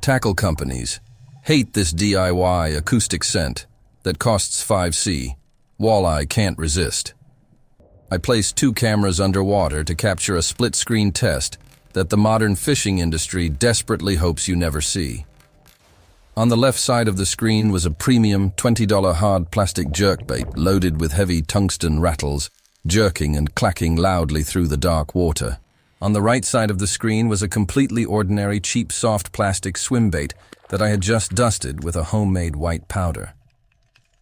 Tackle companies hate this DIY acoustic scent that costs 5C. Walleye can't resist. I placed 2 cameras underwater to capture a split-screen test that the modern fishing industry desperately hopes you never see. On the left side of the screen was a premium $20 hard plastic jerkbait loaded with heavy tungsten rattles, jerking and clacking loudly through the dark water. On the right side of the screen was a completely ordinary cheap soft plastic swim bait that I had just dusted with a homemade white powder.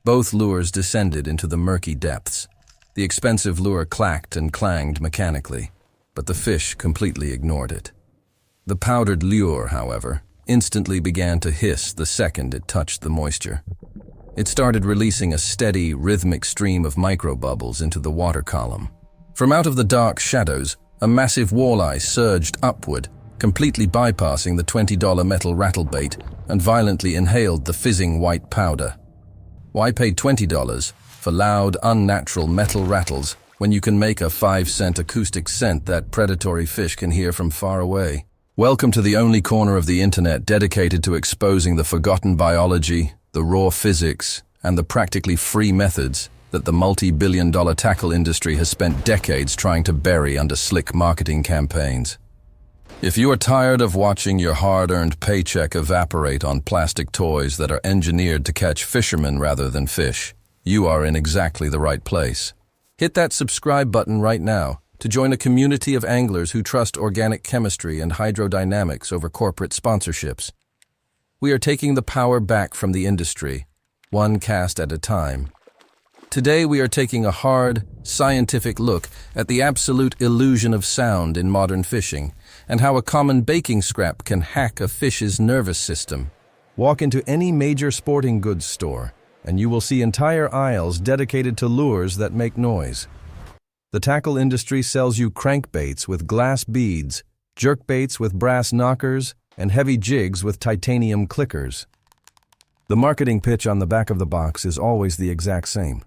Both lures descended into the murky depths. The expensive lure clacked and clanged mechanically, but the fish completely ignored it. The powdered lure, however, instantly began to hiss the second it touched the moisture. It started releasing a steady, rhythmic stream of microbubbles into the water column. From out of the dark shadows, a massive walleye surged upward, completely bypassing the $20 metal rattle bait and violently inhaled the fizzing white powder. Why pay $20 for loud, unnatural metal rattles when you can make a 5-cent acoustic scent that predatory fish can hear from far away? Welcome to the only corner of the internet dedicated to exposing the forgotten biology, the raw physics, and the practically free methods that the multi-billion-dollar tackle industry has spent decades trying to bury under slick marketing campaigns. If you are tired of watching your hard-earned paycheck evaporate on plastic toys that are engineered to catch fishermen rather than fish, you are in exactly the right place. Hit that subscribe button right now to join a community of anglers who trust organic chemistry and hydrodynamics over corporate sponsorships. We are taking the power back from the industry, one cast at a time. Today we are taking a hard, scientific look at the absolute illusion of sound in modern fishing and how a common baking scrap can hack a fish's nervous system. Walk into any major sporting goods store and you will see entire aisles dedicated to lures that make noise. The tackle industry sells you crankbaits with glass beads, jerkbaits with brass knockers, and heavy jigs with titanium clickers. The marketing pitch on the back of the box is always the exact same.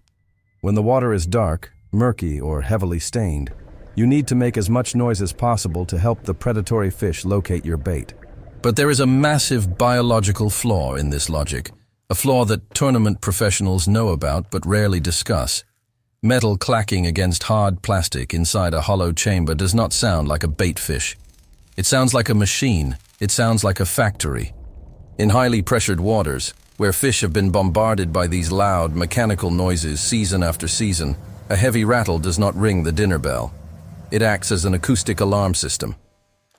When the water is dark, murky, or heavily stained, you need to make as much noise as possible to help the predatory fish locate your bait. But there is a massive biological flaw in this logic, a flaw that tournament professionals know about but rarely discuss. Metal clacking against hard plastic inside a hollow chamber does not sound like a baitfish. It sounds like a machine. It sounds like a factory. In highly pressured waters, where fish have been bombarded by these loud, mechanical noises season after season, a heavy rattle does not ring the dinner bell. It acts as an acoustic alarm system.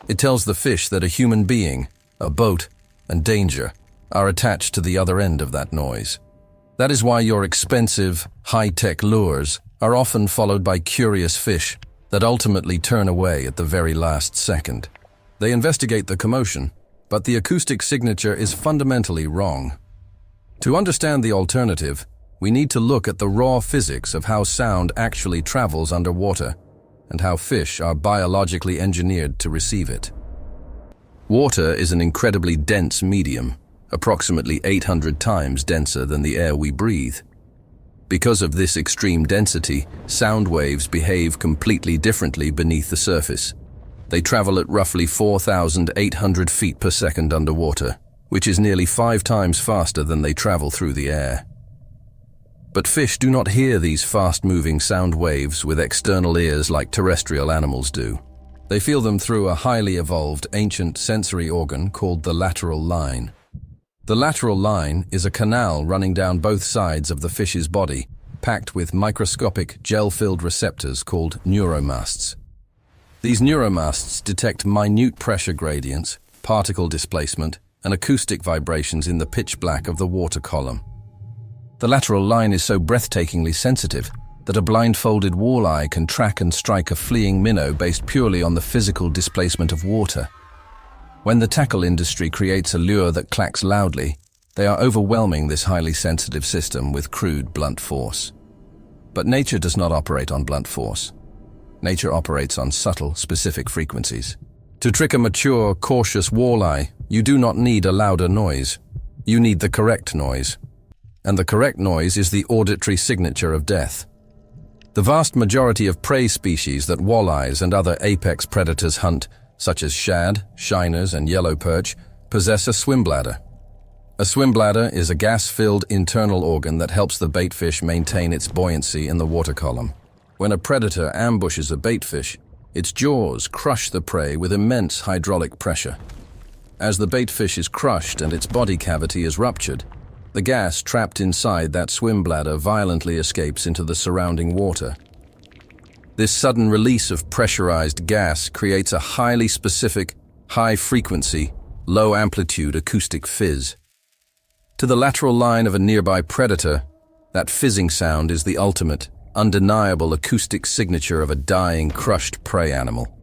It tells the fish that a human being, a boat, and danger are attached to the other end of that noise. That is why your expensive, high-tech lures are often followed by curious fish that ultimately turn away at the very last second. They investigate the commotion, but the acoustic signature is fundamentally wrong. To understand the alternative, we need to look at the raw physics of how sound actually travels underwater and how fish are biologically engineered to receive it. Water is an incredibly dense medium, approximately 800 times denser than the air we breathe. Because of this extreme density, sound waves behave completely differently beneath the surface. They travel at roughly 4,800 feet per second underwater, which is nearly 5 times faster than they travel through the air. But fish do not hear these fast-moving sound waves with external ears like terrestrial animals do. They feel them through a highly evolved ancient sensory organ called the lateral line. The lateral line is a canal running down both sides of the fish's body, packed with microscopic gel-filled receptors called neuromasts. These neuromasts detect minute pressure gradients, particle displacement, and acoustic vibrations in the pitch black of the water column. The lateral line is so breathtakingly sensitive that a blindfolded walleye can track and strike a fleeing minnow based purely on the physical displacement of water. When the tackle industry creates a lure that clacks loudly, they are overwhelming this highly sensitive system with crude, blunt force. But nature does not operate on blunt force. Nature operates on subtle, specific frequencies. To trick a mature, cautious walleye, you do not need a louder noise. You need the correct noise. And the correct noise is the auditory signature of death. The vast majority of prey species that walleyes and other apex predators hunt, such as shad, shiners, and yellow perch, possess a swim bladder. A swim bladder is a gas-filled internal organ that helps the baitfish maintain its buoyancy in the water column. When a predator ambushes a baitfish, its jaws crush the prey with immense hydraulic pressure. As the baitfish is crushed and its body cavity is ruptured, the gas trapped inside that swim bladder violently escapes into the surrounding water. This sudden release of pressurized gas creates a highly specific, high-frequency, low-amplitude acoustic fizz. To the lateral line of a nearby predator, that fizzing sound is the ultimate, undeniable acoustic signature of a dying, crushed prey animal.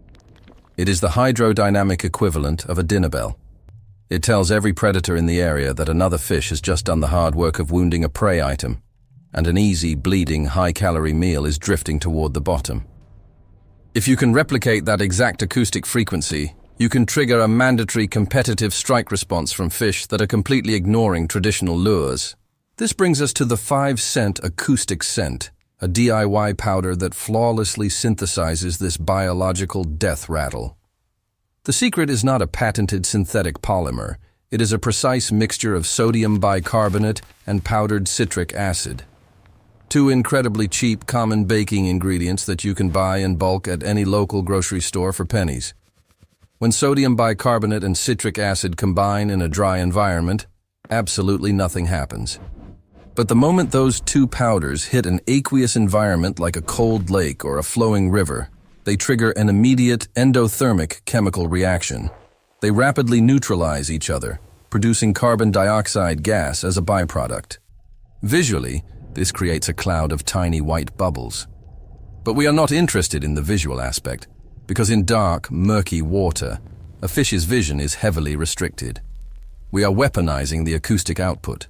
It is the hydrodynamic equivalent of a dinner bell. It tells every predator in the area that another fish has just done the hard work of wounding a prey item, and an easy, bleeding, high-calorie meal is drifting toward the bottom. If you can replicate that exact acoustic frequency, you can trigger a mandatory competitive strike response from fish that are completely ignoring traditional lures. This brings us to the 5-cent acoustic scent, a DIY powder that flawlessly synthesizes this biological death rattle. The secret is not a patented synthetic polymer. It is a precise mixture of sodium bicarbonate and powdered citric acid. Two incredibly cheap, common baking ingredients that you can buy in bulk at any local grocery store for pennies. When sodium bicarbonate and citric acid combine in a dry environment, absolutely nothing happens. But the moment those two powders hit an aqueous environment like a cold lake or a flowing river, they trigger an immediate endothermic chemical reaction. They rapidly neutralize each other, producing carbon dioxide gas as a byproduct. Visually, this creates a cloud of tiny white bubbles. But we are not interested in the visual aspect, because in dark, murky water, a fish's vision is heavily restricted. We are weaponizing the acoustic output.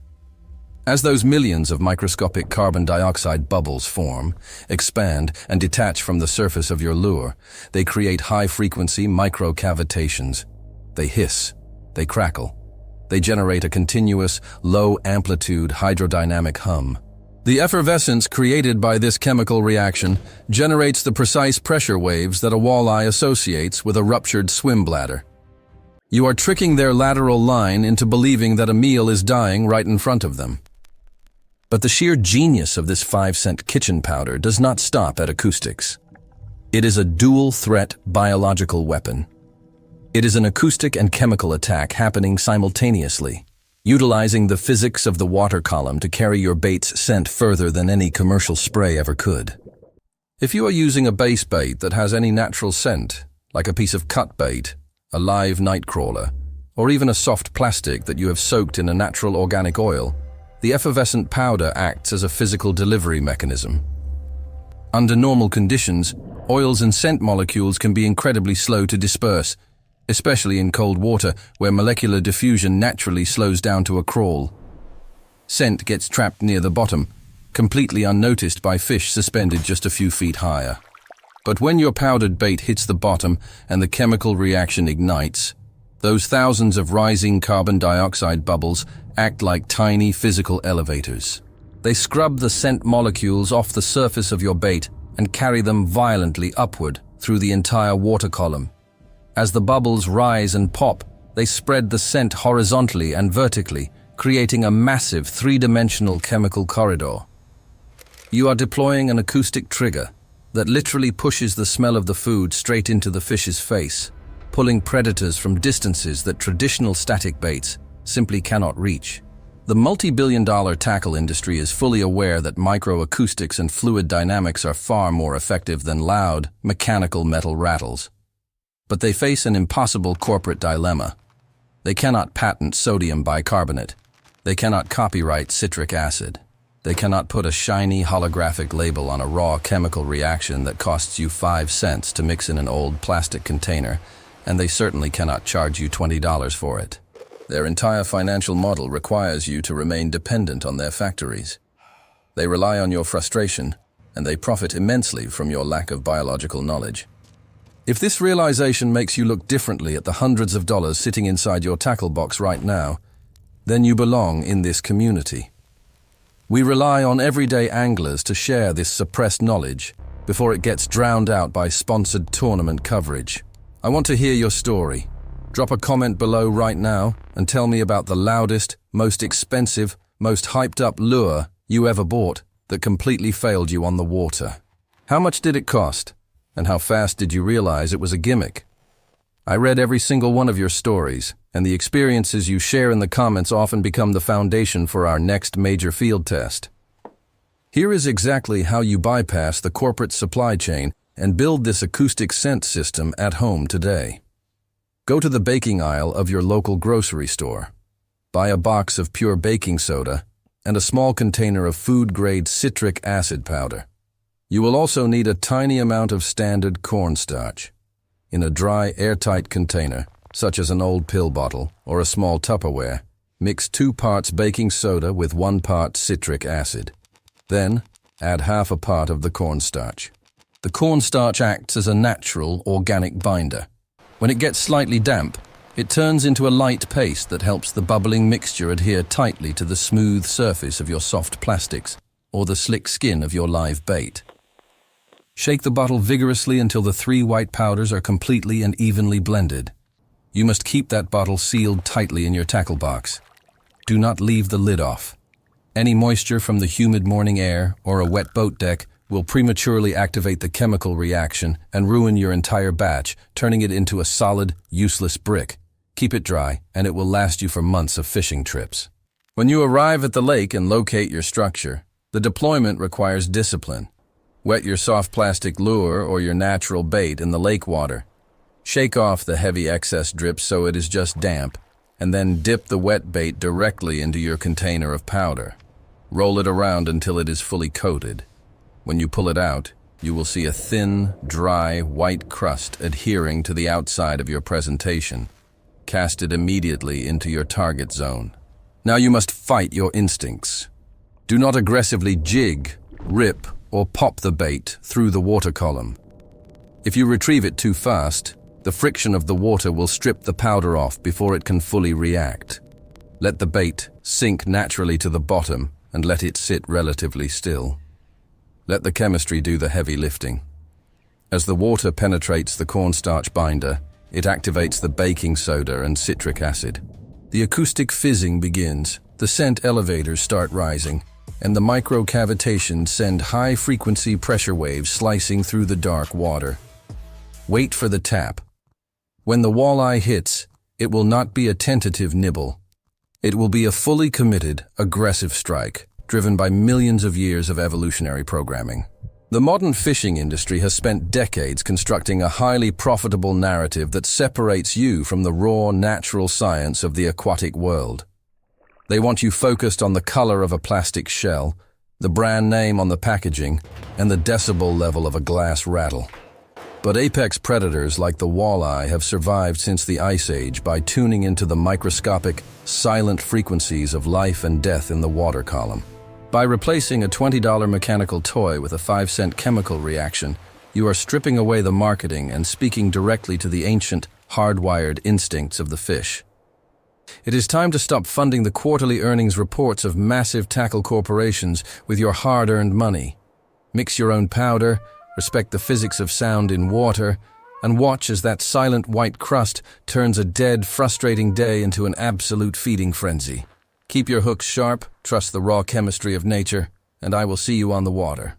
As those millions of microscopic carbon dioxide bubbles form, expand, and detach from the surface of your lure, they create high-frequency microcavitations. They hiss, they crackle, they generate a continuous, low-amplitude hydrodynamic hum. The effervescence created by this chemical reaction generates the precise pressure waves that a walleye associates with a ruptured swim bladder. You are tricking their lateral line into believing that a meal is dying right in front of them. But the sheer genius of this 5-cent kitchen powder does not stop at acoustics. It is a dual-threat biological weapon. It is an acoustic and chemical attack happening simultaneously, utilizing the physics of the water column to carry your bait's scent further than any commercial spray ever could. If you are using a base bait that has any natural scent, like a piece of cut bait, a live nightcrawler, or even a soft plastic that you have soaked in a natural organic oil, the effervescent powder acts as a physical delivery mechanism. Under normal conditions, oils and scent molecules can be incredibly slow to disperse, especially in cold water where molecular diffusion naturally slows down to a crawl. Scent gets trapped near the bottom, completely unnoticed by fish suspended just a few feet higher. But when your powdered bait hits the bottom and the chemical reaction ignites, those thousands of rising carbon dioxide bubbles act like tiny physical elevators. They scrub the scent molecules off the surface of your bait and carry them violently upward through the entire water column. As the bubbles rise and pop, they spread the scent horizontally and vertically, creating a massive three-dimensional chemical corridor. You are deploying an acoustic trigger that literally pushes the smell of the food straight into the fish's face, pulling predators from distances that traditional static baits simply cannot reach. The multi-billion-dollar tackle industry is fully aware that microacoustics and fluid dynamics are far more effective than loud, mechanical metal rattles. But they face an impossible corporate dilemma. They cannot patent sodium bicarbonate. They cannot copyright citric acid. They cannot put a shiny holographic label on a raw chemical reaction that costs you 5 cents to mix in an old plastic container, and they certainly cannot charge you $20 for it. Their entire financial model requires you to remain dependent on their factories. They rely on your frustration, and they profit immensely from your lack of biological knowledge. If this realization makes you look differently at the hundreds of dollars sitting inside your tackle box right now, then you belong in this community. We rely on everyday anglers to share this suppressed knowledge before it gets drowned out by sponsored tournament coverage. I want to hear your story. Drop a comment below right now and tell me about the loudest, most expensive, most hyped-up lure you ever bought that completely failed you on the water. How much did it cost? And how fast did you realize it was a gimmick? I read every single one of your stories, and the experiences you share in the comments often become the foundation for our next major field test. Here is exactly how you bypass the corporate supply chain and build this acoustic scent system at home today. Go to the baking aisle of your local grocery store. Buy a box of pure baking soda and a small container of food-grade citric acid powder. You will also need a tiny amount of standard cornstarch. In a dry, airtight container, such as an old pill bottle or a small Tupperware, mix 2 parts baking soda with 1 part citric acid. Then, add half a part of the cornstarch. The cornstarch acts as a natural, organic binder. When it gets slightly damp, it turns into a light paste that helps the bubbling mixture adhere tightly to the smooth surface of your soft plastics or the slick skin of your live bait. Shake the bottle vigorously until the 3 white powders are completely and evenly blended. You must keep that bottle sealed tightly in your tackle box. Do not leave the lid off. Any moisture from the humid morning air or a wet boat deck will prematurely activate the chemical reaction and ruin your entire batch, turning it into a solid, useless brick. Keep it dry, and it will last you for months of fishing trips. When you arrive at the lake and locate your structure, the deployment requires discipline. Wet your soft plastic lure or your natural bait in the lake water. Shake off the heavy excess drip so it is just damp, and then dip the wet bait directly into your container of powder. Roll it around until it is fully coated. When you pull it out, you will see a thin, dry, white crust adhering to the outside of your presentation. Cast it immediately into your target zone. Now you must fight your instincts. Do not aggressively jig, rip, or pop the bait through the water column. If you retrieve it too fast, the friction of the water will strip the powder off before it can fully react. Let the bait sink naturally to the bottom and let it sit relatively still. Let the chemistry do the heavy lifting. As the water penetrates the cornstarch binder, it activates the baking soda and citric acid. The acoustic fizzing begins, the scent elevators start rising, and the microcavitations send high-frequency pressure waves slicing through the dark water. Wait for the tap. When the walleye hits, it will not be a tentative nibble. It will be a fully committed, aggressive strike, driven by millions of years of evolutionary programming. The modern fishing industry has spent decades constructing a highly profitable narrative that separates you from the raw, natural science of the aquatic world. They want you focused on the color of a plastic shell, the brand name on the packaging, and the decibel level of a glass rattle. But apex predators like the walleye have survived since the Ice Age by tuning into the microscopic, silent frequencies of life and death in the water column. By replacing a $20 mechanical toy with a 5-cent chemical reaction, you are stripping away the marketing and speaking directly to the ancient, hardwired instincts of the fish. It is time to stop funding the quarterly earnings reports of massive tackle corporations with your hard-earned money. Mix your own powder, respect the physics of sound in water, and watch as that silent white crust turns a dead, frustrating day into an absolute feeding frenzy. Keep your hooks sharp, trust the raw chemistry of nature, and I will see you on the water.